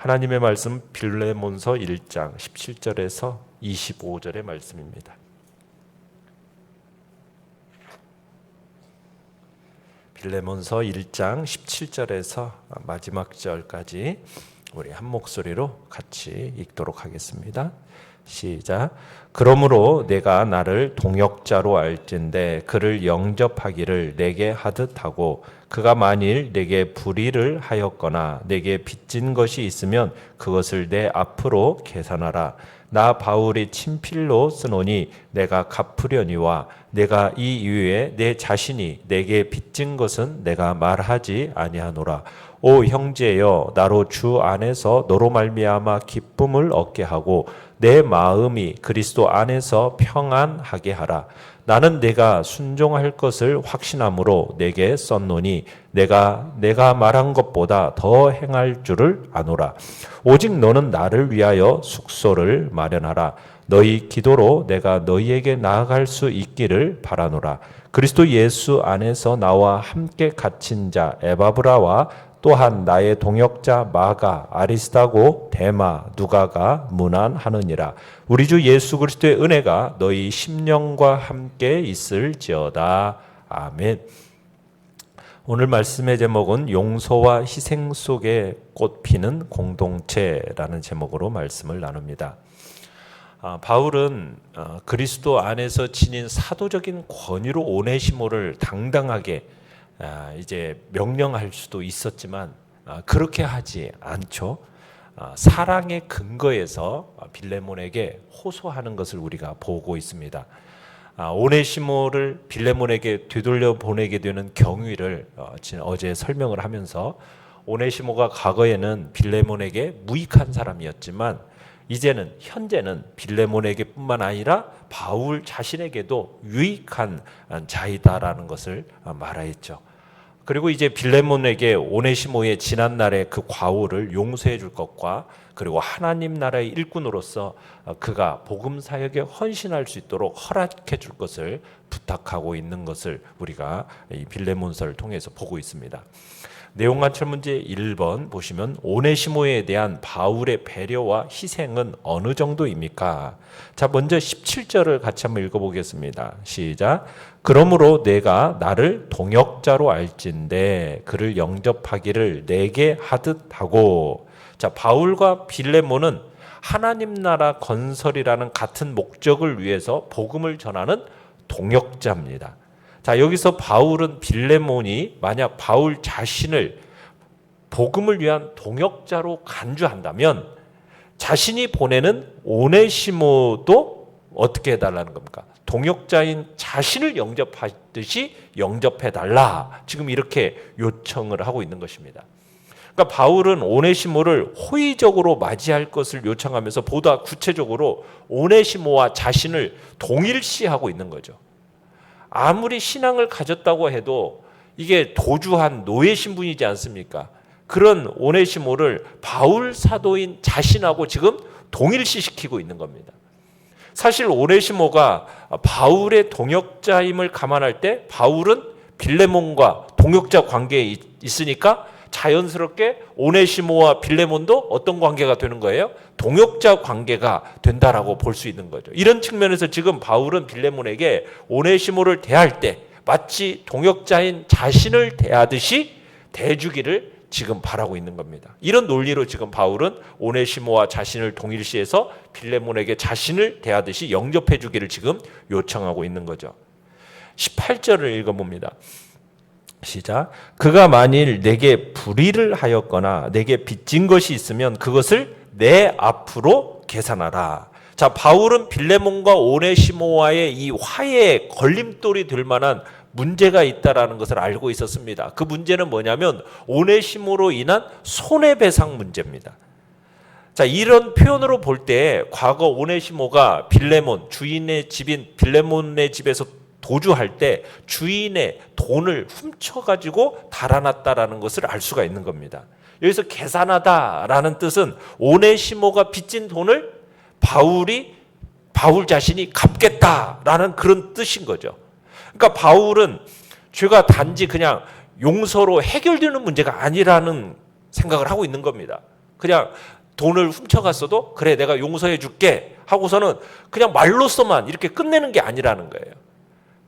하나님의 말씀 빌레몬서 1장 17절에서 25절의 말씀입니다. 빌레몬서 1장 17절에서 마지막 절까지 우리 한 목소리로 같이 읽도록 하겠습니다. 시작. 그러므로 내가 나를 동역자로 알진대 그를 영접하기를 내게 하듯 하고 그가 만일 내게 불의를 하였거나 내게 빚진 것이 있으면 그것을 내 앞으로 계산하라. 나 바울이 친필로 쓰노니 내가 갚으려니와 내가 이 이후에 내 자신이 내게 빚진 것은 내가 말하지 아니하노라. 오 형제여, 나로 주 안에서 너로 말미암아 기쁨을 얻게 하고 내 마음이 그리스도 안에서 평안하게 하라. 나는 내가 순종할 것을 확신함으로 내게 썼노니 내가 말한 것보다 더 행할 줄을 아노라. 오직 너는 나를 위하여 숙소를 마련하라. 너희 기도로 내가 너희에게 나아갈 수 있기를 바라노라. 그리스도 예수 안에서 나와 함께 갇힌 자 에바브라와 또한 나의 동역자 마가, 아리스다고, 데마, 누가가 문안하느니라. 우리 주 예수 그리스도의 은혜가 너희 심령과 함께 있을지어다. 아멘. 오늘 말씀의 제목은 용서와 희생 속에 꽃피는 공동체라는 제목으로 말씀을 나눕니다. 바울은 그리스도 안에서 지닌 사도적인 권위로 오네시모를 당당하게 이제 명령할 수도 있었지만 그렇게 하지 않죠. 사랑의 근거에서 빌레몬에게 호소하는 것을 우리가 보고 있습니다. 오네시모를 빌레몬에게 되돌려 보내게 되는 경위를 어제 설명을 하면서 오네시모가 과거에는 빌레몬에게 무익한 사람이었지만 현재는 빌레몬에게 뿐만 아니라 바울 자신에게도 유익한 자이다라는 것을 말하였죠. 그리고 이제 빌레몬에게 오네시모의 지난날의 그 과오를 용서해 줄 것과 그리고 하나님 나라의 일꾼으로서 그가 복음 사역에 헌신할 수 있도록 허락해 줄 것을 부탁하고 있는 것을 우리가 이 빌레몬서를 통해서 보고 있습니다. 내용 관찰 문제 1번 보시면 오네시모에 대한 바울의 배려와 희생은 어느 정도입니까? 자, 먼저 17절을 같이 한번 읽어보겠습니다. 시작. 그러므로 내가 나를 동역자로 알진대 그를 영접하기를 내게 하듯 하고. 자, 바울과 빌레몬은 하나님 나라 건설이라는 같은 목적을 위해서 복음을 전하는 동역자입니다. 자, 여기서 바울은 빌레몬이 만약 바울 자신을 복음을 위한 동역자로 간주한다면 자신이 보내는 오네시모도 어떻게 해달라는 겁니까? 동역자인 자신을 영접하듯이 영접해달라. 지금 이렇게 요청을 하고 있는 것입니다. 그러니까 바울은 오네시모를 호의적으로 맞이할 것을 요청하면서 보다 구체적으로 오네시모와 자신을 동일시하고 있는 거죠. 아무리 신앙을 가졌다고 해도 이게 도주한 노예 신분이지 않습니까? 그런 오네시모를 바울 사도인 자신하고 지금 동일시시키고 있는 겁니다. 사실 오네시모가 바울의 동역자임을 감안할 때 바울은 빌레몬과 동역자 관계에 있으니까 자연스럽게 오네시모와 빌레몬도 어떤 관계가 되는 거예요? 동역자 관계가 된다라고 볼 수 있는 거죠. 이런 측면에서 지금 바울은 빌레몬에게 오네시모를 대할 때 마치 동역자인 자신을 대하듯이 대주기를 지금 바라고 있는 겁니다. 이런 논리로 지금 바울은 오네시모와 자신을 동일시해서 빌레몬에게 자신을 대하듯이 영접해 주기를 지금 요청하고 있는 거죠. 18절을 읽어봅니다. 시작. 그가 만일 내게 불의를 하였거나 내게 빚진 것이 있으면 그것을 내 앞으로 계산하라. 자, 바울은 빌레몬과 오네시모와의 이 화해에 걸림돌이 될 만한 문제가 있다라는 것을 알고 있었습니다. 그 문제는 뭐냐면 오네시모로 인한 손해배상 문제입니다. 자, 이런 표현으로 볼 때 과거 오네시모가 빌레몬 주인의 집인 빌레몬의 집에서 도주할 때 주인의 돈을 훔쳐가지고 달아났다라는 것을 알 수가 있는 겁니다. 여기서 계산하다라는 뜻은 오네시모가 빚진 돈을 바울 자신이 갚겠다라는 그런 뜻인 거죠. 그러니까 바울은 죄가 단지 그냥 용서로 해결되는 문제가 아니라는 생각을 하고 있는 겁니다. 그냥 돈을 훔쳐갔어도 그래 내가 용서해 줄게 하고서는 그냥 말로서만 이렇게 끝내는 게 아니라는 거예요.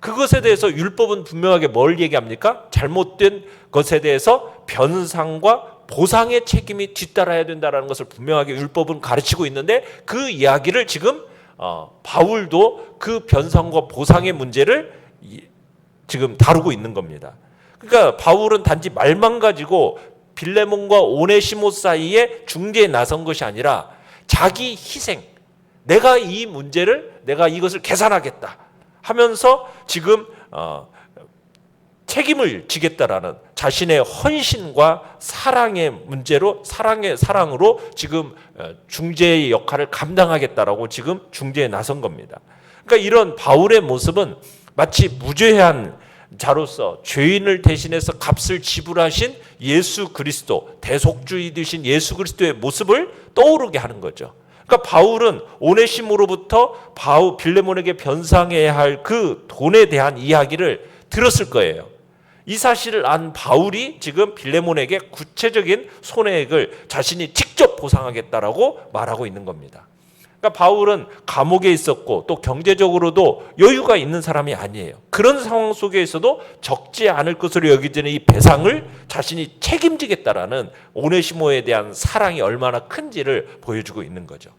그것에 대해서 율법은 분명하게 뭘 얘기합니까? 잘못된 것에 대해서 변상과 보상의 책임이 뒤따라야 된다는 것을 분명하게 율법은 가르치고 있는데 그 이야기를 지금 바울도 그 변상과 보상의 문제를 지금 다루고 있는 겁니다. 그러니까 바울은 단지 말만 가지고 빌레몬과 오네시모 사이에 중재에 나선 것이 아니라 자기 희생, 내가 이 문제를 내가 이것을 개선하겠다 하면서 지금 책임을 지겠다라는 자신의 헌신과 사랑의 문제로 사랑으로 지금 중재의 역할을 감당하겠다라고 지금 중재에 나선 겁니다. 그러니까 이런 바울의 모습은 마치 무죄한 자로서 죄인을 대신해서 값을 지불하신 예수 그리스도, 대속주의 되신 예수 그리스도의 모습을 떠오르게 하는 거죠. 그러니까 바울은 오네시모로부터 빌레몬에게 변상해야 할 그 돈에 대한 이야기를 들었을 거예요. 이 사실을 안 바울이 지금 빌레몬에게 구체적인 손해액을 자신이 직접 보상하겠다라고 말하고 있는 겁니다. 그러니까 바울은 감옥에 있었고 또 경제적으로도 여유가 있는 사람이 아니에요. 그런 상황 속에서도 적지 않을 것으로 여겨지는 이 배상을 자신이 책임지겠다라는 오네시모에 대한 사랑이 얼마나 큰지를 보여주고 있는 거죠.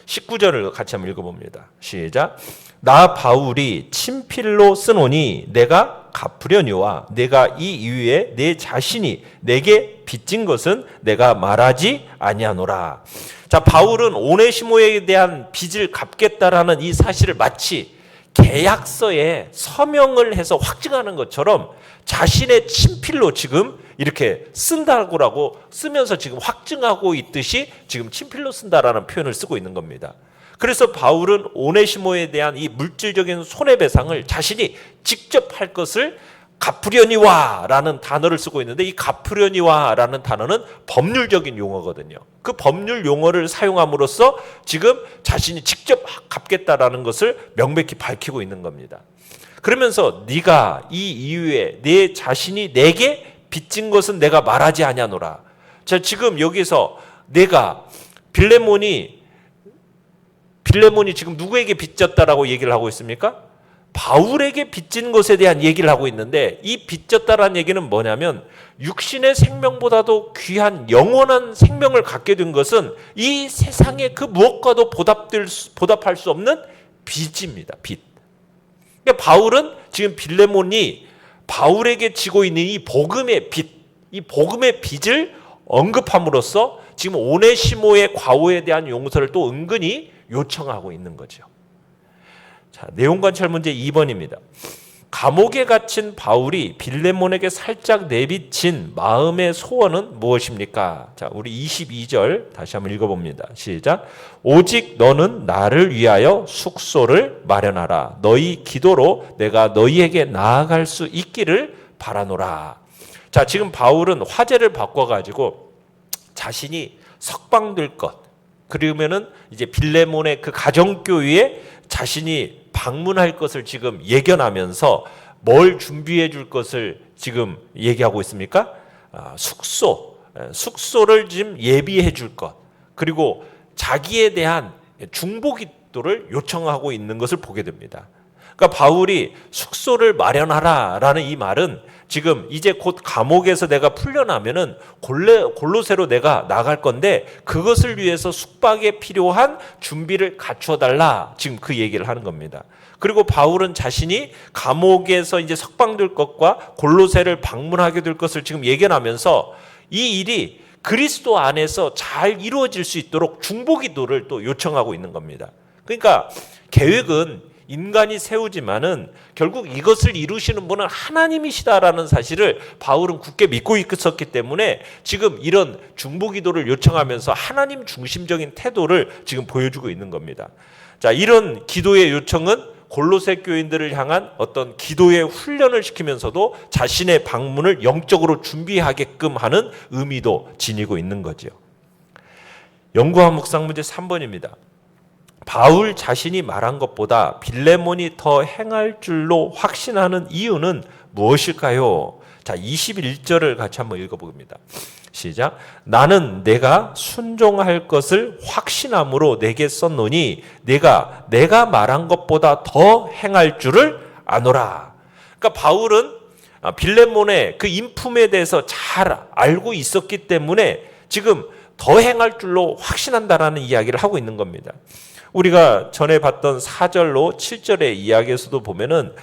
19절을 같이 한번 읽어봅니다. 시작. 나 바울이 친필로 쓰노니 내가 갚으려니와 내가 이 이후에 내 자신이 내게 빚진 것은 내가 말하지 아니하노라. 자, 바울은 오네시모에 대한 빚을 갚겠다라는 이 사실을 마치 계약서에 서명을 해서 확증하는 것처럼 자신의 친필로 지금 이렇게 쓴다고 쓰면서 지금 확증하고 있듯이 지금 친필로 쓴다라는 표현을 쓰고 있는 겁니다. 그래서 바울은 오네시모에 대한 이 물질적인 손해배상을 자신이 직접 할 것을 갚으려니와 라는 단어를 쓰고 있는데 이 갚으려니와 라는 단어는 법률적인 용어거든요. 그 법률 용어를 사용함으로써 지금 자신이 직접 갚겠다라는 것을 명백히 밝히고 있는 겁니다. 그러면서 네가 이 이후에 내 자신이 내게 빚진 것은 내가 말하지 아니하노라. 자, 지금 여기서 내가 빌레몬이 지금 누구에게 빚졌다라고 얘기를 하고 있습니까? 바울에게 빚진 것에 대한 얘기를 하고 있는데 이 빚졌다라는 얘기는 뭐냐면 육신의 생명보다도 귀한 영원한 생명을 갖게 된 것은 이 세상의 그 무엇과도 보답할 수 없는 빚입니다. 빚. 그러니까 바울은 지금 빌레몬이 바울에게 지고 있는 이 복음의 빚, 이 복음의 빚을 언급함으로써 지금 오네시모의 과오에 대한 용서를 또 은근히 요청하고 있는 거죠. 자, 내용 관찰 문제 2번입니다. 감옥에 갇힌 바울이 빌레몬에게 살짝 내비친 마음의 소원은 무엇입니까? 자, 우리 22절 다시 한번 읽어봅니다. 시작. 오직 너는 나를 위하여 숙소를 마련하라. 너희 기도로 내가 너희에게 나아갈 수 있기를 바라노라. 자, 지금 바울은 화제를 바꿔가지고 자신이 석방될 것, 그러면은 이제 빌레몬의 그 가정교회에 자신이 방문할 것을 지금 예견하면서 뭘 준비해 줄 것을 지금 얘기하고 있습니까? 숙소를 지금 예비해 줄 것, 그리고 자기에 대한 중보기도를 요청하고 있는 것을 보게 됩니다. 그러니까 바울이 숙소를 마련하라라는 이 말은 지금 이제 곧 감옥에서 내가 풀려나면은 골로새로 내가 나갈 건데 그것을 위해서 숙박에 필요한 준비를 갖춰 달라, 지금 그 얘기를 하는 겁니다. 그리고 바울은 자신이 감옥에서 이제 석방될 것과 골로새를 방문하게 될 것을 지금 예견하면서 이 일이 그리스도 안에서 잘 이루어질 수 있도록 중보기도를 또 요청하고 있는 겁니다. 그러니까 계획은 인간이 세우지만은 결국 이것을 이루시는 분은 하나님이시다라는 사실을 바울은 굳게 믿고 있었기 때문에 지금 이런 중보기도를 요청하면서 하나님 중심적인 태도를 지금 보여주고 있는 겁니다. 자, 이런 기도의 요청은 골로새 교인들을 향한 어떤 기도의 훈련을 시키면서도 자신의 방문을 영적으로 준비하게끔 하는 의미도 지니고 있는 거죠. 연구와 묵상 문제 3번입니다. 바울 자신이 말한 것보다 빌레몬이 더 행할 줄로 확신하는 이유는 무엇일까요? 자, 21절을 같이 한번 읽어봅니다. 시작. 나는 내가 순종할 것을 확신함으로 내게 썼노니 내가 말한 것보다 더 행할 줄을 아노라. 그러니까 바울은 빌레몬의 그 인품에 대해서 잘 알고 있었기 때문에 지금 더 행할 줄로 확신한다라는 이야기를 하고 있는 겁니다. 우리가 전에 봤던 4절로 7절의 이야기에서도 보면은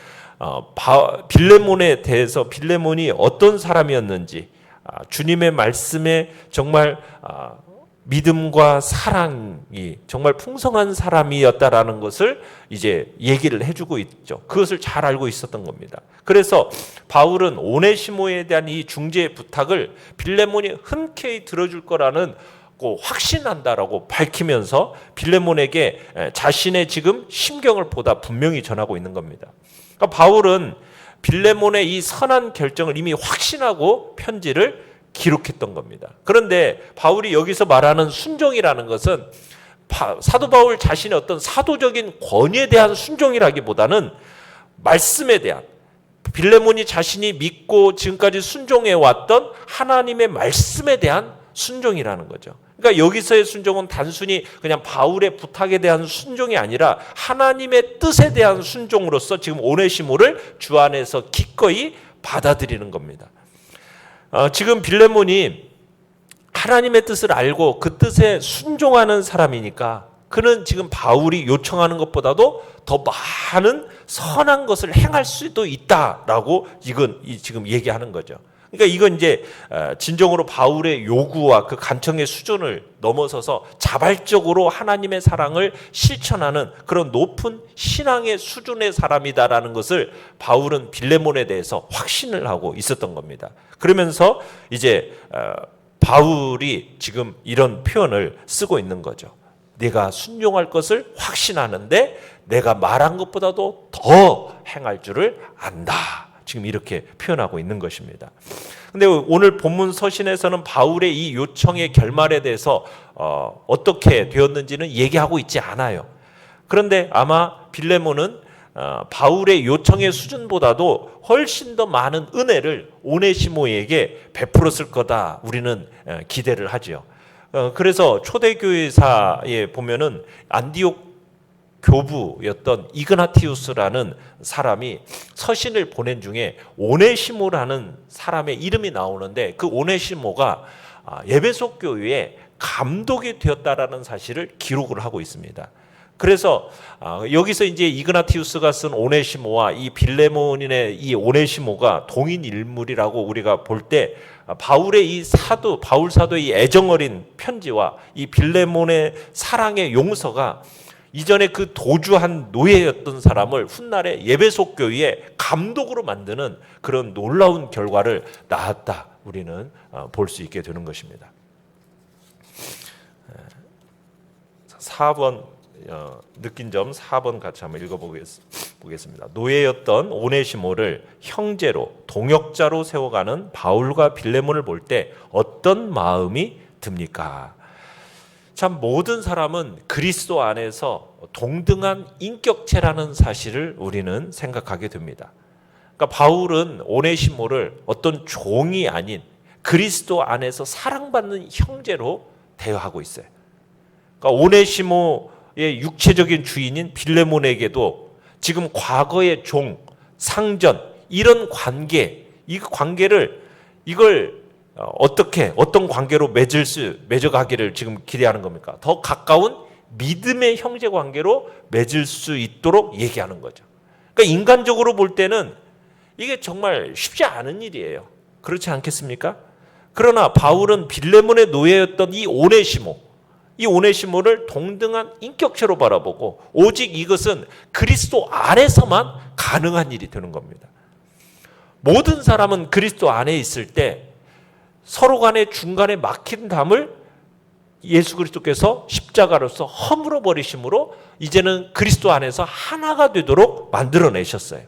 빌레몬에 대해서 빌레몬이 어떤 사람이었는지, 주님의 말씀에 정말 믿음과 사랑이 정말 풍성한 사람이었다라는 것을 이제 얘기를 해주고 있죠. 그것을 잘 알고 있었던 겁니다. 그래서 바울은 오네시모에 대한 이 중재의 부탁을 빌레몬이 흔쾌히 들어줄 거라는 확신한다라고 밝히면서 빌레몬에게 자신의 지금 심경을 보다 분명히 전하고 있는 겁니다. 그러니까 바울은 빌레몬의 이 선한 결정을 이미 확신하고 편지를 기록했던 겁니다. 그런데 바울이 여기서 말하는 순종이라는 것은 사도 바울 자신의 어떤 사도적인 권위에 대한 순종이라기보다는 말씀에 대한, 빌레몬이 자신이 믿고 지금까지 순종해 왔던 하나님의 말씀에 대한 순종이라는 거죠. 그러니까 여기서의 순종은 단순히 그냥 바울의 부탁에 대한 순종이 아니라 하나님의 뜻에 대한 순종으로서 지금 오네시모를 주 안에서 기꺼이 받아들이는 겁니다. 지금 빌레몬이 하나님의 뜻을 알고 그 뜻에 순종하는 사람이니까 그는 지금 바울이 요청하는 것보다도 더 많은 선한 것을 행할 수도 있다라고 이건 지금 얘기하는 거죠. 그러니까 이건 이제 진정으로 바울의 요구와 그 간청의 수준을 넘어서서 자발적으로 하나님의 사랑을 실천하는 그런 높은 신앙의 수준의 사람이다라는 것을 바울은 빌레몬에 대해서 확신을 하고 있었던 겁니다. 그러면서 이제 바울이 지금 이런 표현을 쓰고 있는 거죠. 내가 순종할 것을 확신하는데 내가 말한 것보다도 더 행할 줄을 안다. 지금 이렇게 표현하고 있는 것입니다. 근데 오늘 본문 서신에서는 바울의 이 요청의 결말에 대해서 어떻게 되었는지는 얘기하고 있지 않아요. 그런데 아마 빌레몬은 바울의 요청의 수준보다도 훨씬 더 많은 은혜를 오네시모에게 베풀었을 거다 우리는 기대를 하죠. 그래서 초대교회사에 보면은 안디옥 교부였던 이그나티우스라는 사람이 서신을 보낸 중에 오네시모라는 사람의 이름이 나오는데 그 오네시모가 에베소 교회의 감독이 되었다라는 사실을 기록을 하고 있습니다. 그래서 여기서 이제 이그나티우스가 쓴 오네시모와 이 빌레몬의 이 오네시모가 동인 인물이라고 우리가 볼 때 바울의 이 바울 사도의 이 애정어린 편지와 이 빌레몬의 사랑의 용서가 이전에 그 도주한 노예였던 사람을 훗날에 에베소 교회의 감독으로 만드는 그런 놀라운 결과를 낳았다. 우리는 볼 수 있게 되는 것입니다. 4번 느낀 점 4번 같이 한번 읽어보겠습니다. 노예였던 오네시모를 형제로 동역자로 세워가는 바울과 빌레몬을 볼 때 어떤 마음이 듭니까? 참 모든 사람은 그리스도 안에서 동등한 인격체라는 사실을 우리는 생각하게 됩니다. 그러니까 바울은 오네시모를 어떤 종이 아닌 그리스도 안에서 사랑받는 형제로 대하고 있어요. 그러니까 오네시모의 육체적인 주인인 빌레몬에게도 지금 과거의 종, 상전 이런 관계, 이 관계를 이걸 어떤 관계로 맺어가기를 지금 기대하는 겁니까? 더 가까운 믿음의 형제 관계로 맺을 수 있도록 얘기하는 거죠. 그러니까 인간적으로 볼 때는 이게 정말 쉽지 않은 일이에요. 그렇지 않겠습니까? 그러나 바울은 빌레몬의 노예였던 이 오네시모를 동등한 인격체로 바라보고 오직 이것은 그리스도 안에서만 가능한 일이 되는 겁니다. 모든 사람은 그리스도 안에 있을 때 서로 간의 중간에 막힌 담을 예수 그리스도께서 십자가로서 허물어 버리심으로 이제는 그리스도 안에서 하나가 되도록 만들어내셨어요.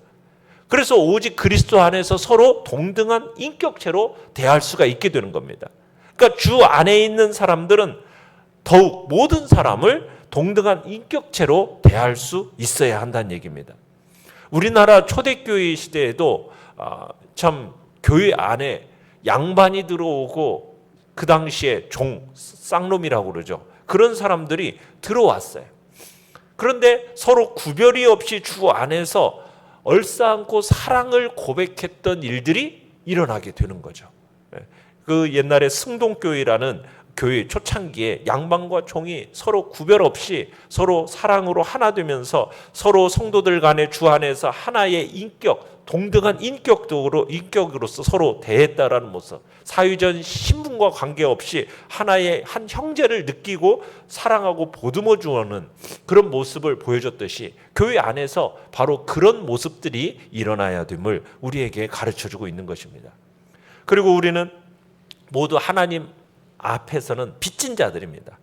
그래서 오직 그리스도 안에서 서로 동등한 인격체로 대할 수가 있게 되는 겁니다. 그러니까 주 안에 있는 사람들은 더욱 모든 사람을 동등한 인격체로 대할 수 있어야 한다는 얘기입니다. 우리나라 초대교회 시대에도 참 교회 안에 양반이 들어오고 그 당시에 쌍놈이라고 그러죠. 그런 사람들이 들어왔어요. 그런데 서로 구별이 없이 주 안에서 얼싸안고 사랑을 고백했던 일들이 일어나게 되는 거죠. 그 옛날에 승동교회라는 교회 초창기에 양반과 종이 서로 구별 없이 서로 사랑으로 하나 되면서 서로 성도들 간에 주 안에서 하나의 인격, 동등한 인격으로서 서로 대했다라는 모습. 사유전 신분과 관계없이 하나의 한 형제를 느끼고 사랑하고 보듬어 주는 그런 모습을 보여줬듯이 교회 안에서 바로 그런 모습들이 일어나야 됨을 우리에게 가르쳐주고 있는 것입니다. 그리고 우리는 모두 하나님 앞에서는 빚진 자들입니다.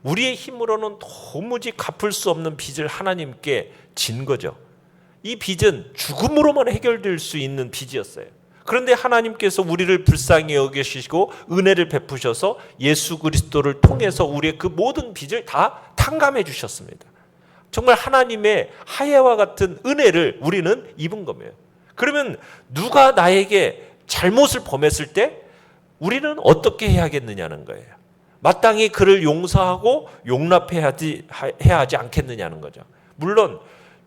우리의 힘으로는 도무지 갚을 수 없는 빚을 하나님께 진 거죠. 이 빚은 죽음으로만 해결될 수 있는 빚이었어요. 그런데 하나님께서 우리를 불쌍히 여기시고 은혜를 베푸셔서 예수 그리스도를 통해서 우리의 그 모든 빚을 다 탕감해 주셨습니다. 정말 하나님의 하혜와 같은 은혜를 우리는 입은 거예요. 그러면 누가 나에게 잘못을 범했을 때 우리는 어떻게 해야겠느냐는 거예요. 마땅히 그를 용서하고 용납해야 하지 않겠느냐는 거죠. 물론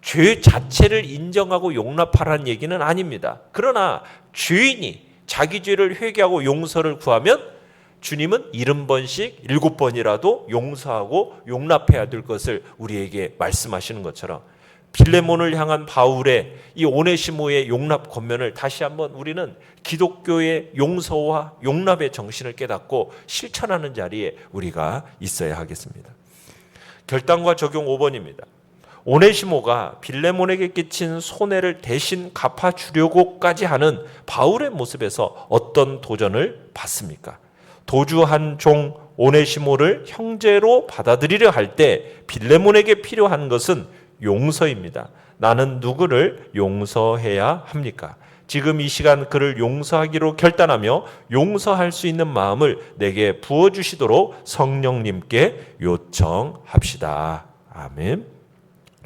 죄 자체를 인정하고 용납하라는 얘기는 아닙니다. 그러나 죄인이 자기 죄를 회개하고 용서를 구하면 주님은 70번씩 7번이라도 용서하고 용납해야 될 것을 우리에게 말씀하시는 것처럼 빌레몬을 향한 바울의 이 오네시모의 용납 권면을 다시 한번 우리는 기독교의 용서와 용납의 정신을 깨닫고 실천하는 자리에 우리가 있어야 하겠습니다. 결단과 적용 5번입니다. 오네시모가 빌레몬에게 끼친 손해를 대신 갚아주려고까지 하는 바울의 모습에서 어떤 도전을 받습니까? 도주한 종 오네시모를 형제로 받아들이려 할 때 빌레몬에게 필요한 것은 용서입니다. 나는 누구를 용서해야 합니까? 지금 이 시간 그를 용서하기로 결단하며 용서할 수 있는 마음을 내게 부어주시도록 성령님께 요청합시다. 아멘.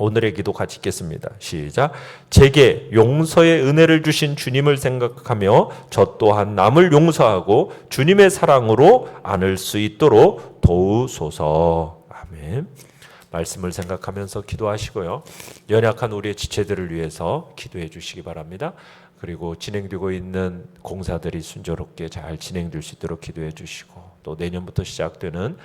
오늘의 기도 같이 읽겠습니다. 시작. 제게 용서의 은혜를 주신 주님을 생각하며 저 또한 남을 용서하고 주님의 사랑으로 안을 수 있도록 도우소서. 아멘. 말씀을 생각하면서 기도하시고요. 연약한 우리의 지체들을 위해서 기도해 주시기 바랍니다. 그리고 진행되고 있는 공사들이 순조롭게 잘 진행될 수 있도록 기도해 주시고 또 내년부터 시작되는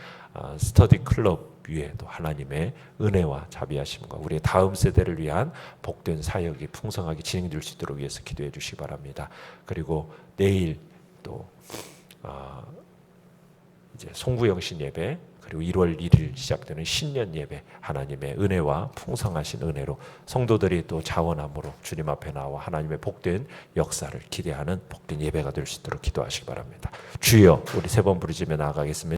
스터디 클럽 위에도 하나님의 은혜와 자비하심과 우리의 다음 세대를 위한 복된 사역이 풍성하게 진행될 수 있도록 위해서 기도해 주시기 바랍니다. 그리고 내일 또 이제 송구영신 예배 그리고 1월 1일 시작되는 신년 예배 하나님의 은혜와 풍성하신 은혜로 성도들이 또 자원함으로 주님 앞에 나와 하나님의 복된 역사를 기대하는 복된 예배가 될 수 있도록 기도하시기 바랍니다. 주여 우리 세 번 부르짖으며 나아가겠습니다.